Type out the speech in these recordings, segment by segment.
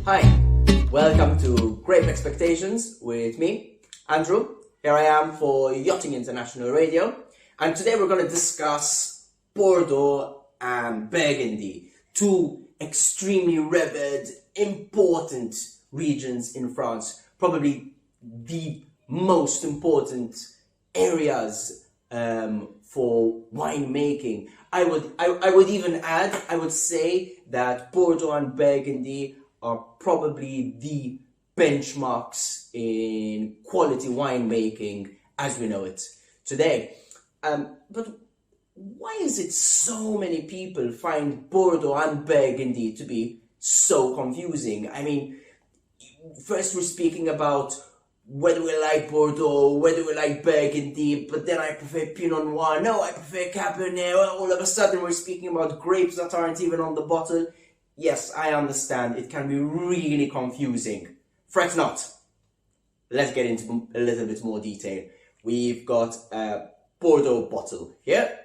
Hi, welcome to Grape Expectations with me, Andrew. Here I am for Yachting International Radio, and today we're going to discuss Bordeaux and Burgundy, two extremely revered, important regions in France, probably the most important areas for winemaking. I would even add, I would say that Bordeaux and Burgundy are probably the benchmarks in quality winemaking as we know it today. But why is it so many people find Bordeaux and Burgundy to be so confusing? I mean, first we're speaking about whether we like Bordeaux, whether we like Burgundy, but then I prefer Pinot Noir, no, I prefer Cabernet. All of a sudden we're speaking about grapes that aren't even on the bottle. Yes, I understand, it can be really confusing. Fret not. Let's get into a little bit more detail. We've got a Bordeaux bottle here,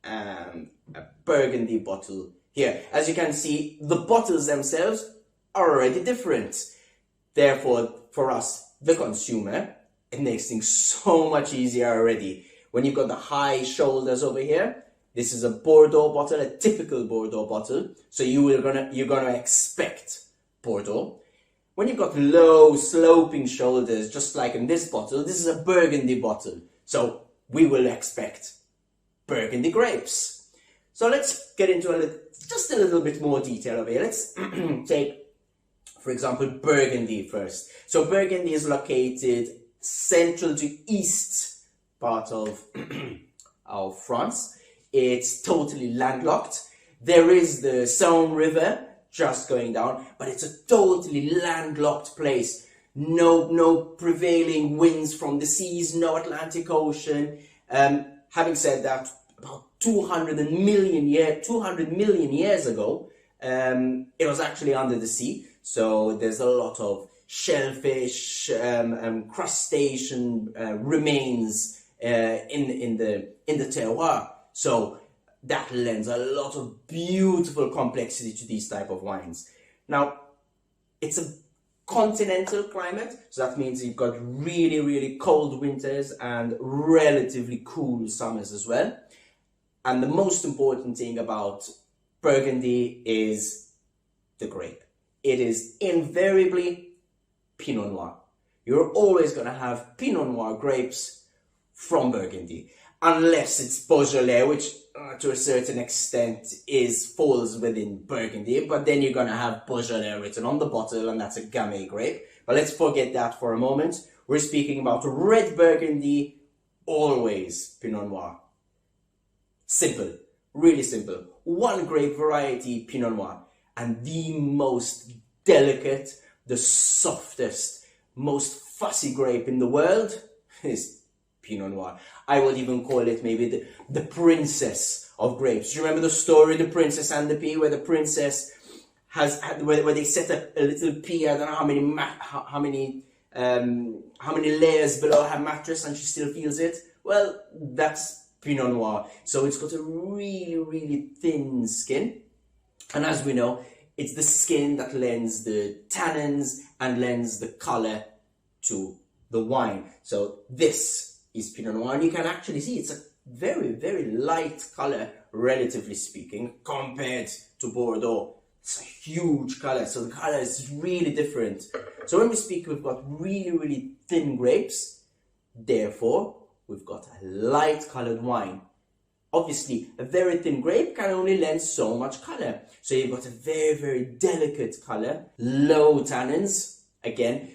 and a Burgundy bottle here. As you can see, the bottles themselves are already different. Therefore, for us, the consumer, it makes things so much easier already. When you've got the high shoulders over here, this is a Bordeaux bottle, a typical Bordeaux bottle. So you're gonna expect Bordeaux. When you've got low sloping shoulders, just like in this bottle, this is a Burgundy bottle. So we will expect Burgundy grapes. So let's get into just a little bit more detail over here. Let's take, for example, Burgundy first. So Burgundy is located central to east part of France. It's totally landlocked. There is the Saône River just going down, but it's a totally landlocked place. No prevailing winds from the seas, no Atlantic Ocean. Having said that, about 200 million years ago, it was actually under the sea. So there's a lot of shellfish, crustacean remains in the terroir. So that lends a lot of beautiful complexity to these type of wines. Now, it's a continental climate, so that means you've got really, really cold winters and relatively cool summers as well. And the most important thing about Burgundy is the grape. It is invariably Pinot Noir. You're always going to have Pinot Noir grapes from Burgundy, unless it's Beaujolais, which to a certain extent falls within Burgundy, but then you're going to have Beaujolais written on the bottle, and that's a Gamay grape. But let's forget that for a moment. We're speaking about red Burgundy, always Pinot Noir. Simple, really simple. One grape variety Pinot Noir, and the most delicate, the softest, most fussy grape in the world is Pinot Noir. I would even call it maybe the princess of grapes. Do you remember the story, The Princess and the Pea, where the princess where they set up a little pea, I don't know how many layers below her mattress, and she still feels it? Well, that's Pinot Noir. So it's got a really, really thin skin. And as we know, it's the skin that lends the tannins and lends the color to the wine. So this is Pinot Noir, and you can actually see it's a very, very light color, relatively speaking, compared to Bordeaux. It's a huge color, so the color is really different. So when we speak, we've got really, really thin grapes, therefore we've got a light colored wine. Obviously, a very thin grape can only lend so much color. So you've got a very, very delicate color, low tannins. Again,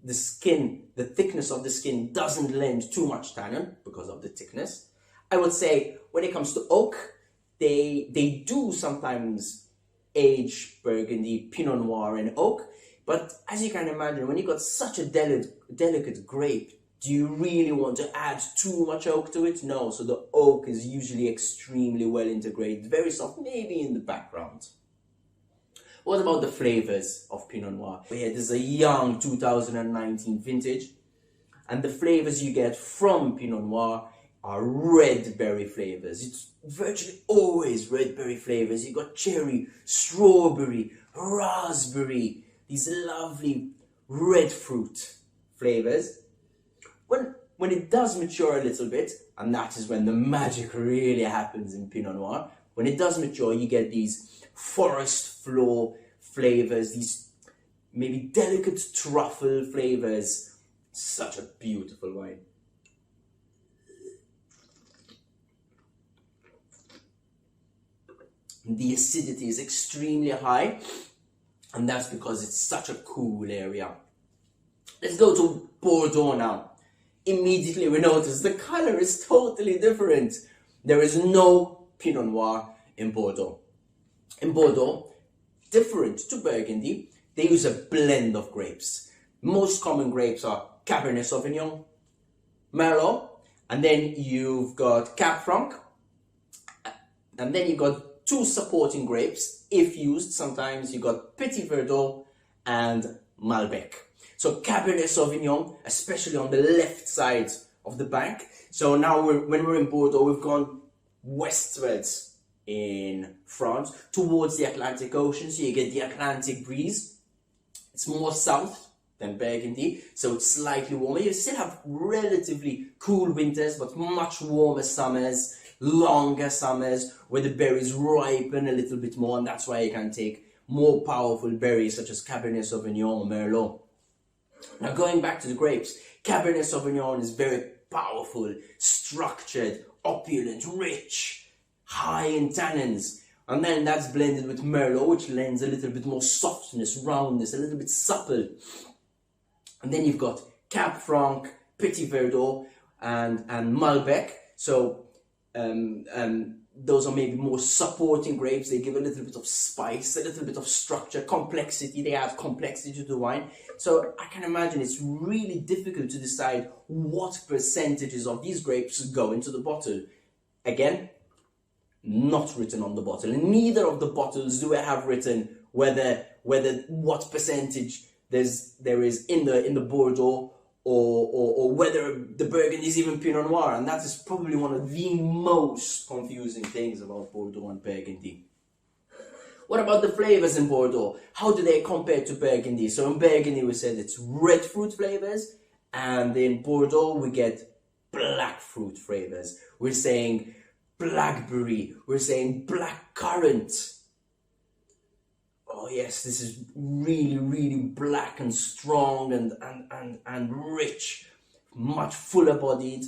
the skin, the thickness of the skin doesn't lend too much tannin because of the thickness. I would say when it comes to oak, they do sometimes age Burgundy, Pinot Noir in oak. But as you can imagine, when you've got such a delicate grape, do you really want to add too much oak to it? No, so the oak is usually extremely well integrated, very soft, maybe in the background. What about the flavors of Pinot Noir? Here, this is a young 2019 vintage, and the flavors you get from Pinot Noir are red berry flavors. It's virtually always red berry flavors. You got cherry, strawberry, raspberry, these lovely red fruit flavors. When it does mature a little bit, and that is when the magic really happens in Pinot Noir, when it does mature, you get these forest floor flavors, these maybe delicate truffle flavors. Such a beautiful wine. The acidity is extremely high, and that's because it's such a cool area. Let's go to Bordeaux now. Immediately we notice the color is totally different. There is no Pinot Noir in Bordeaux. In Bordeaux, different to Burgundy, they use a blend of grapes. Most common grapes are Cabernet Sauvignon, Merlot, and then you've got Cab Franc, and then you've got two supporting grapes. If used, sometimes you've got Petit Verdot and Malbec. So Cabernet Sauvignon, especially on the left side of the bank. So now when we're in Bordeaux, we've gone westwards in France towards the Atlantic Ocean. So you get the Atlantic breeze. It's more south than Burgundy, so it's slightly warmer. You still have relatively cool winters, but much warmer summers, longer summers, where the berries ripen a little bit more, and that's why you can take more powerful berries such as Cabernet Sauvignon or Merlot. Now going back to the grapes, Cabernet Sauvignon is very powerful, structured, opulent, rich, high in tannins. And then that's blended with Merlot, which lends a little bit more softness, roundness, a little bit supple. And then you've got Cab Franc, Petit Verdot, and Malbec. So those are maybe more supporting grapes. They give a little bit of spice, a little bit of structure, complexity. They add complexity to the wine. So I can imagine it's really difficult to decide what percentages of these grapes go into the bottle. Again, not written on the bottle. And neither of the bottles do I have written whether what percentage there is in the Bordeaux or whether the Burgundy is even Pinot Noir, and that is probably one of the most confusing things about Bordeaux and Burgundy. What about the flavors in Bordeaux? How do they compare to Burgundy? So in Burgundy we said it's red fruit flavors, and in Bordeaux we get black fruit flavors. We're saying blackberry, we're saying black currant. Oh yes, this is really, really black and strong and rich, much fuller bodied.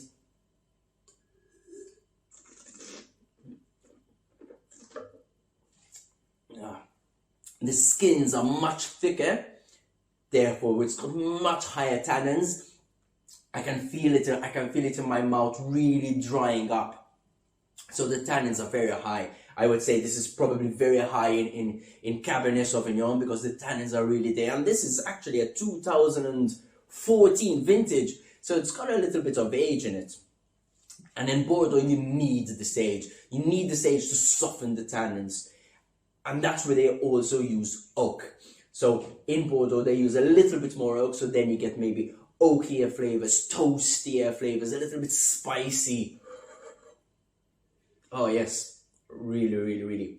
The skins are much thicker, therefore it's got much higher tannins. I can feel it in my mouth really drying up. So the tannins are very high. I would say this is probably very high in Cabernet Sauvignon because the tannins are really there. And this is actually a 2014 vintage, so it's got a little bit of age in it. And in Bordeaux, you need the sage. You need the sage to soften the tannins. And that's where they also use oak. So in Bordeaux, they use a little bit more oak, so then you get maybe oakier flavors, toastier flavors, a little bit spicy. Oh yes, really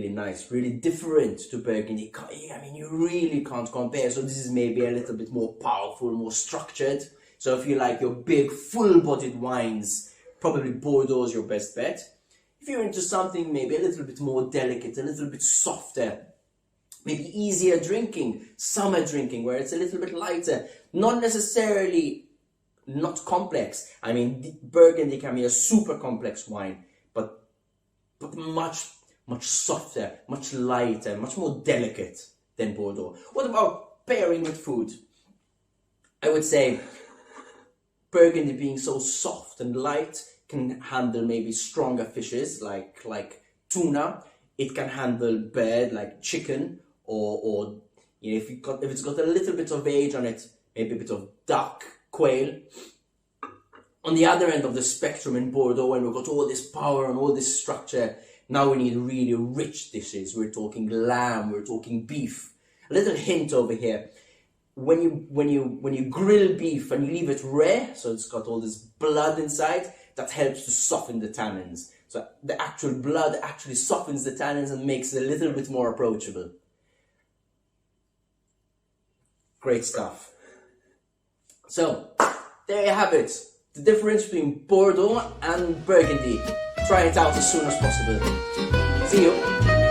nice, really different to Burgundy. I mean, you really can't compare. So this is maybe a little bit more powerful, more structured. So if you like your big, full-bodied wines, probably Bordeaux is your best bet. If you're into something maybe a little bit more delicate, a little bit softer, maybe easier drinking, summer drinking, where it's a little bit lighter, not necessarily not complex. I mean, Burgundy can be a super complex wine, but much softer, much lighter, much more delicate than Bordeaux. What about pairing with food? I would say Burgundy, being so soft and light, can handle maybe stronger fishes like tuna. It can handle bird like chicken, or you know, if it's got a little bit of age on it, maybe a bit of duck, quail. On the other end of the spectrum in Bordeaux, when we've got all this power and all this structure, now we need really rich dishes. We're talking lamb, we're talking beef. A little hint over here. When you grill beef and you leave it rare, so it's got all this blood inside, that helps to soften the tannins. So the actual blood actually softens the tannins and makes it a little bit more approachable. Great stuff. So, there you have it. The difference between Bordeaux and Burgundy. Try it out as soon as possible. See you.